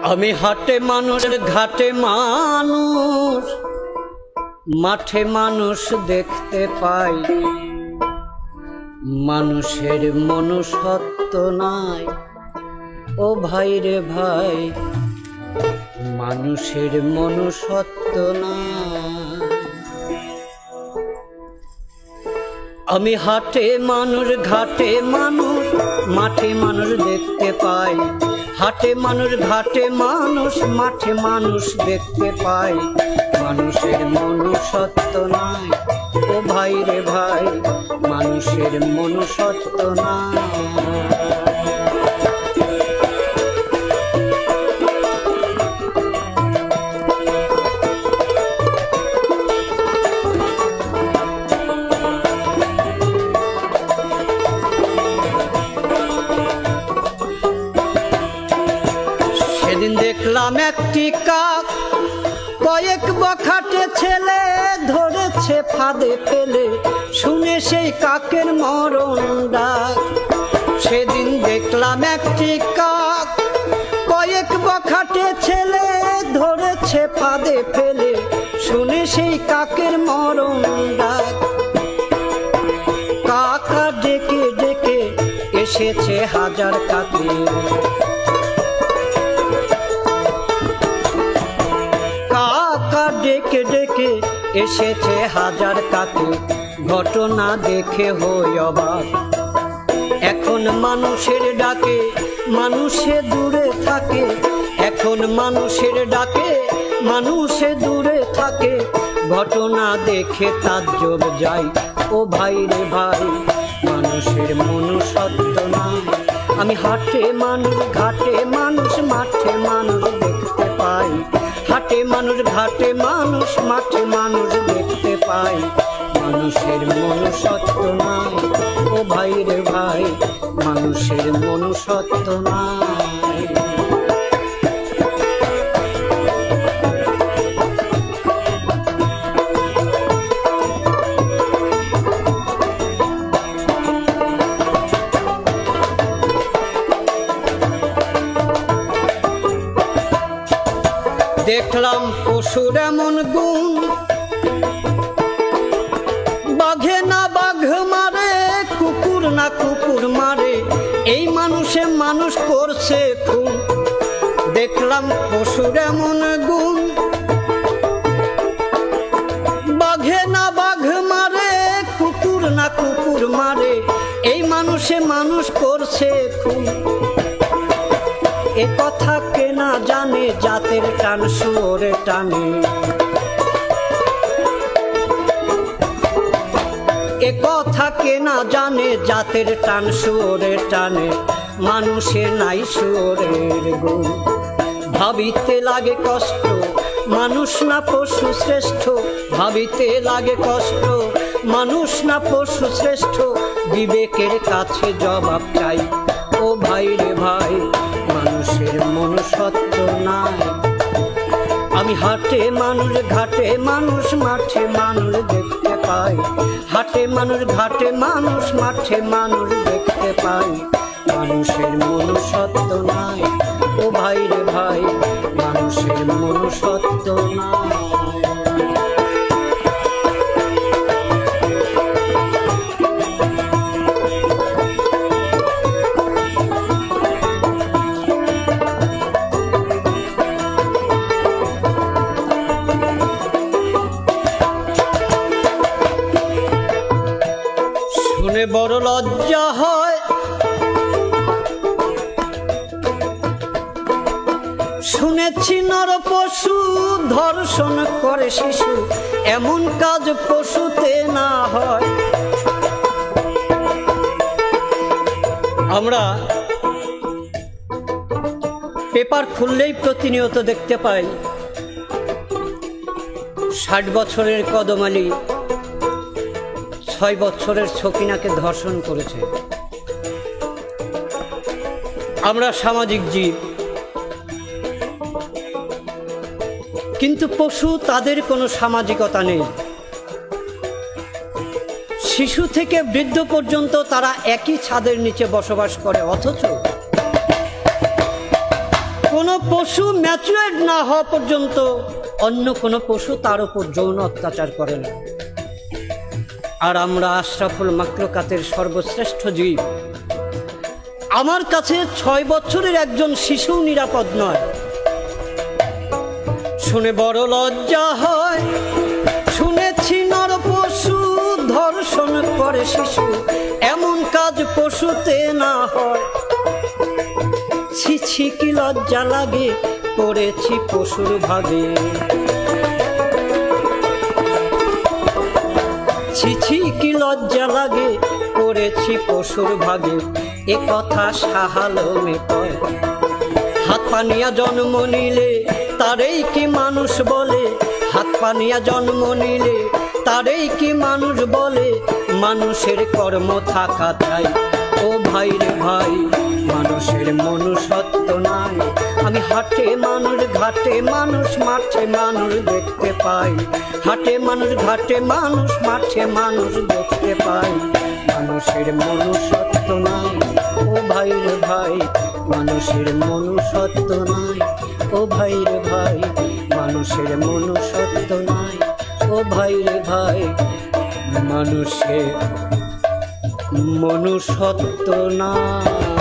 আমি হাটে মানুষ ঘাটে মানুষ মাঠে মানুষ দেখতে পাই, মানুষের মনুষ্যত্ব নাই ও ভাই রে ভাই, মানুষের মনুষ্যত্ব নাই। আমি হাটে মানুষ ঘাটে মানুষ মাঠে মানুষ দেখতে পাই, হাটে মানুষ ঘাটে মানুষ মাঠে মানুষ দেখতে পাই, মানুষের মনুষ্যত্ব নাই ও ভাই রে ভাই, মানুষের মনুষ্যত্ব নাই। সেদিন দেখলাম একটি কাক কয়েক বখাটে ছেলে ধরেছে ফাঁদে ফেলে, শুনে সেই কাকের মরণ ডাক। সেদিন দেখলাম একটি কাক কয়েক বখাটে ছেলে ধরেছে ফাঁদে ফেলে, শুনে সেই কাকের মরণ ডাক। কাকা ডেকে ডেকে এসেছে হাজার কাকে, কাকা ডেকে ডেকে এসেছে হাজার কাকে, ঘটনা দেখে হই অবাক। এখন মানুষের ডাকে মানুষে দূরে থাকে, এখন মানুষের ডাকে মানুষে দূরে থাকে, ঘটনা দেখে তাজ্জব যাই ও ভাই রে ভাই, মানুষের মনুষ্যত্ব নাই। আমি হাটে মানুষ ঘাটে মানুষ মাঠে মানুষ দেখতে পাই, হাটে মানুষ ঘাটে মানুষ মাঠে মানুষ দেখতে পাই, মানুষের মনুষ্যত্ব নাই ও ভাই রে ভাই, মানুষের মনুষ্যত্ব নাই। দেখলাম পশুর এমন গুণ, বাঘে না বাঘ মারে কুকুর না কুকুর মারে, এই মানুষে মানুষ করছে খুন। দেখলাম পশুর এমন গুণ, বাঘে না বাঘ মারে কুকুর না কুকুর মারে, এই মানুষে মানুষ করছে খুন। এ কথা কে না জানে জাতের টান শুয়োরে টানে, এ কথা কে না জানে জাতের টান শুয়োরে টানে, মানুষের নাই শুয়োরের গুণ। ভাবিতে লাগে কষ্ট মানুষ না পশু শ্রেষ্ঠ, ভাবিতে লাগে কষ্ট মানুষ না পশু শ্রেষ্ঠ, বিবেকের কাছে জবাব চাই ও ভাই রে ভাই, মানুষের মনুষ্যত্ব নাই। আমি হাটে মানুষ ঘাটে মানুষ মাঠে মানুষ দেখতে পাই, হাটে মানুষ ঘাটে মানুষ মাঠে মানুষ দেখতে পাই, মানুষের মনুষ্যত্ব নাই ও ভাই রে ভাই, মানুষের মনুষ্যত্ব নাই। শুনে বড় লজ্জা হয়, শুনেছি নর পশু ধর্ষণ করে শিশু, এমন কাজ পশুতে না হয়। আমরা পেপার খুললেই প্রতিনিয়ত দেখতে পাই 60 বছরের কদমালি 6 বছরের সকিনাকে ধর্ষণ করেছে। আমরা সামাজিক জীব, কিন্তু পশু তাদের কোনো সামাজিকতা নেই। শিশু থেকে বৃদ্ধ পর্যন্ত তারা একই ছাদের নিচে বসবাস করে, অথচ কোনো পশু ম্যাচুয়ার্ড না হওয়া পর্যন্ত অন্য কোনো পশু তার উপর যৌন অত্যাচার করে না। আর আমরা আশরাফুল মাখলুকাতের সর্বশ্রেষ্ঠ জীব। আমার কাছে 6 বছরের একজন শিশু নিরাপদ নয়। শুনে বড় লজ্জা হয়, শুনেছি নর পশু ধর্ষণ করে শিশু, এমন কাজ পশুতে না হয়। ছি ছি কি লজ্জা লাগে, পড়েছি পশুর ভাগে। ছি ছি কি লজ্জা লাগে, পড়েছি পশুর ভাগে। এ কথা শাহ আলমে কয়। হাত পানিয়া জন্ম নিলে তারেই কি মানুষ বলে, হাত পানিয়া জন্ম নিলে তারেই কি মানুষ বলে। মানুষের কর্ম থাকা চাই, ও ভাই রে ভাই, মানুষের মনুষ্যত্ব নাই। আমি হাটে মানুষ, ঘাটে মানুষ, মাঠে মানুষ দেখতে পাই। হাটে মানুষ, ঘাটে মানুষ, মাঠে মানুষ দেখতে পাই। মানুষের মনুষ্যত্ব নাই, ও ভাই রে ভাই, মানুষের মনুষ্যত্ব নাই। ও ভাই রে ভাই, মানুষের মনুষ্যত্ব নাই। ও ভাই রে ভাই, মানুষের মনুষ্যত্ব নাই।